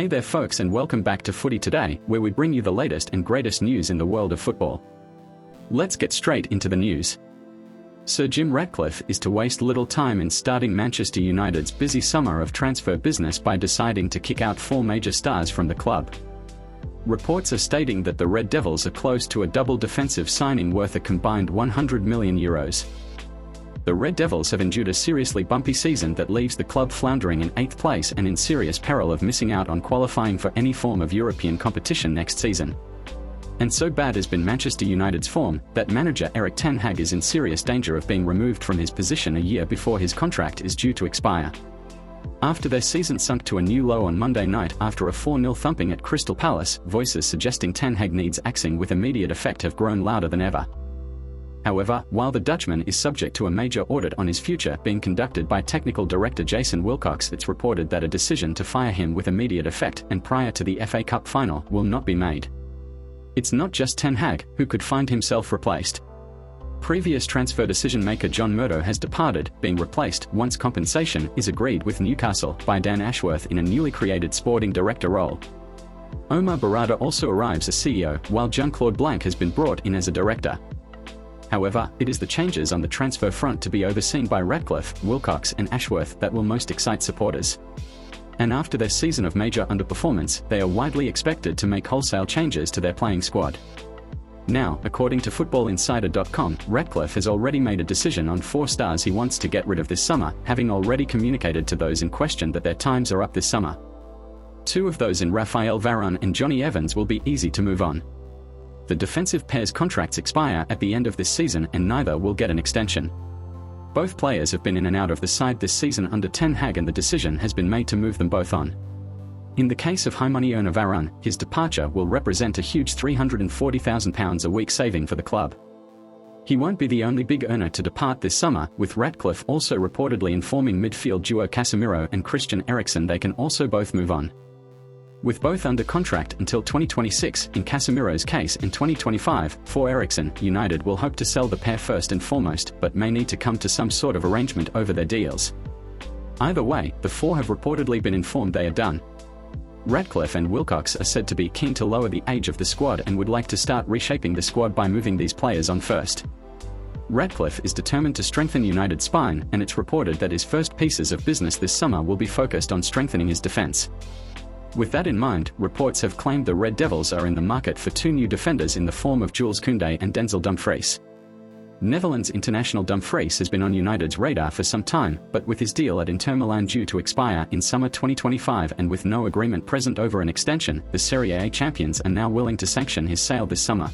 Hey there folks, and welcome back to Footy Today, where we bring you the latest and greatest news in the world of football. Let's get straight into the news. Sir Jim Ratcliffe is to waste little time in starting Manchester United's busy summer of transfer business by deciding to kick out 4 major stars from the club. Reports are stating that the Red Devils are close to a double defensive signing worth a combined €100 million. The Red Devils have endured a seriously bumpy season that leaves the club floundering in 8th place and in serious peril of missing out on qualifying for any form of European competition next season. And so bad has been Manchester United's form, that manager Erik ten Hag is in serious danger of being removed from his position a year before his contract is due to expire. After their season sunk to a new low on Monday night after a 4-0 thumping at Crystal Palace, voices suggesting ten Hag needs axing with immediate effect have grown louder than ever. However, while the Dutchman is subject to a major audit on his future being conducted by technical director Jason Wilcox, it's reported that a decision to fire him with immediate effect and prior to the FA Cup final will not be made. It's not just ten Hag who could find himself replaced. Previous transfer decision-maker John Murdo has departed, being replaced, once compensation is agreed with Newcastle, by Dan Ashworth in a newly created sporting director role. Omar Barada also arrives as CEO, while Jean-Claude Blanc has been brought in as a director. However, it is the changes on the transfer front to be overseen by Ratcliffe, Wilcox and Ashworth that will most excite supporters. And after their season of major underperformance, they are widely expected to make wholesale changes to their playing squad. Now, according to FootballInsider.com, Ratcliffe has already made a decision on 4 stars he wants to get rid of this summer, having already communicated to those in question that their times are up this summer. 2 of those in Raphael Varane and Johnny Evans will be easy to move on. The defensive pair's contracts expire at the end of this season and neither will get an extension. Both players have been in and out of the side this season under ten Hag, and the decision has been made to move them both on. In the case of high-money earner Varane, his departure will represent a huge £340,000 a week saving for the club. He won't be the only big earner to depart this summer, with Ratcliffe also reportedly informing midfield duo Casemiro and Christian Eriksen they can also both move on. With both under contract until 2026 in Casemiro's case and 2025 for Eriksen, United will hope to sell the pair first and foremost, but may need to come to some sort of arrangement over their deals. Either way, the 4 have reportedly been informed they are done. Ratcliffe and Wilcox are said to be keen to lower the age of the squad and would like to start reshaping the squad by moving these players on first. Ratcliffe is determined to strengthen United's spine, and it's reported that his first pieces of business this summer will be focused on strengthening his defense. With that in mind, reports have claimed the Red Devils are in the market for 2 new defenders in the form of Jules Koundé and Denzel Dumfries. Netherlands international Dumfries has been on United's radar for some time, but with his deal at Inter Milan due to expire in summer 2025 and with no agreement present over an extension, the Serie A champions are now willing to sanction his sale this summer.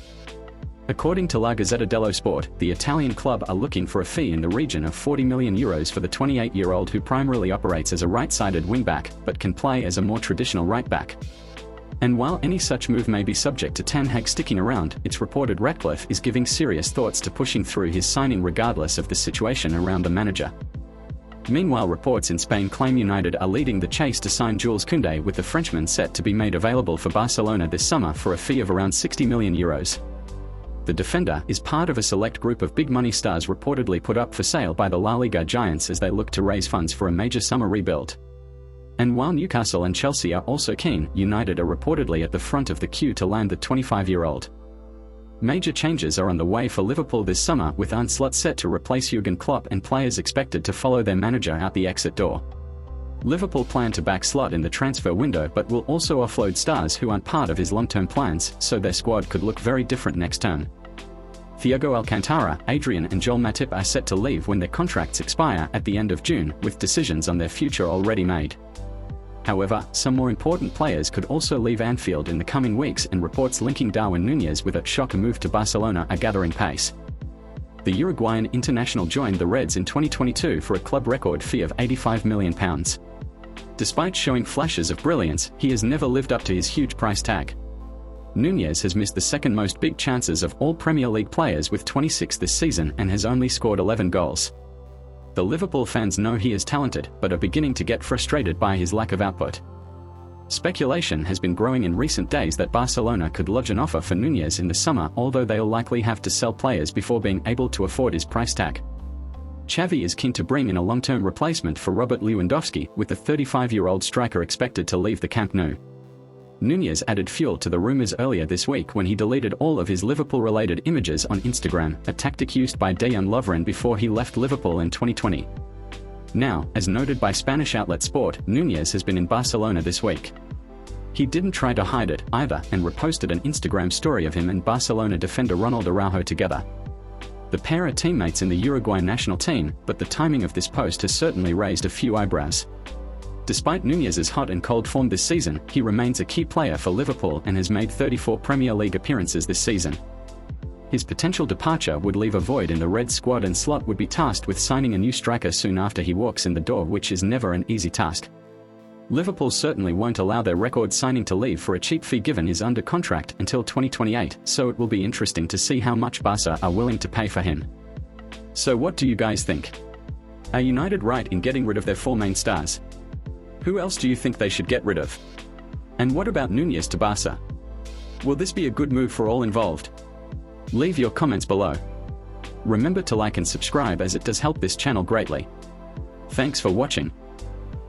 According to La Gazzetta dello Sport, the Italian club are looking for a fee in the region of €40 million for the 28-year-old who primarily operates as a right-sided wing-back, but can play as a more traditional right-back. And while any such move may be subject to ten Hag sticking around, it's reported Ratcliffe is giving serious thoughts to pushing through his signing regardless of the situation around the manager. Meanwhile, reports in Spain claim United are leading the chase to sign Jules Koundé, with the Frenchman set to be made available for Barcelona this summer for a fee of around €60 million. The defender is part of a select group of big-money stars reportedly put up for sale by the La Liga giants as they look to raise funds for a major summer rebuild. And while Newcastle and Chelsea are also keen, United are reportedly at the front of the queue to land the 25-year-old. Major changes are on the way for Liverpool this summer, with Arne Slot set to replace Jurgen Klopp and players expected to follow their manager out the exit door. Liverpool plan to back Slot in the transfer window but will also offload stars who aren't part of his long-term plans, so their squad could look very different next term. Thiago Alcantara, Adrian and Joel Matip are set to leave when their contracts expire at the end of June, with decisions on their future already made. However, some more important players could also leave Anfield in the coming weeks, and reports linking Darwin Nunez with a shocker move to Barcelona are gathering pace. The Uruguayan international joined the Reds in 2022 for a club record fee of £85 million. Despite showing flashes of brilliance, he has never lived up to his huge price tag. Nunez has missed the second most big chances of all Premier League players with 26 this season and has only scored 11 goals. The Liverpool fans know he is talented, but are beginning to get frustrated by his lack of output. Speculation has been growing in recent days that Barcelona could lodge an offer for Nunez in the summer, although they'll likely have to sell players before being able to afford his price tag. Xavi is keen to bring in a long-term replacement for Robert Lewandowski, with the 35-year-old striker expected to leave the Camp Nou. Nunez added fuel to the rumours earlier this week when he deleted all of his Liverpool-related images on Instagram, a tactic used by Dejan Lovren before he left Liverpool in 2020. Now, as noted by Spanish outlet Sport, Nunez has been in Barcelona this week. He didn't try to hide it, either, and reposted an Instagram story of him and Barcelona defender Ronald Araujo together. The pair are teammates in the Uruguayan national team, but the timing of this post has certainly raised a few eyebrows. Despite Nunez's hot and cold form this season, he remains a key player for Liverpool and has made 34 Premier League appearances this season. His potential departure would leave a void in the Red squad, and Slot would be tasked with signing a new striker soon after he walks in the door, which is never an easy task. Liverpool certainly won't allow their record signing to leave for a cheap fee given he's under contract until 2028, so it will be interesting to see how much Barca are willing to pay for him. So what do you guys think? Are United right in getting rid of their four main stars? Who else do you think they should get rid of? And what about Nunez to Barca? Will this be a good move for all involved? Leave your comments below. Remember to like and subscribe, as it does help this channel greatly. Thanks for watching.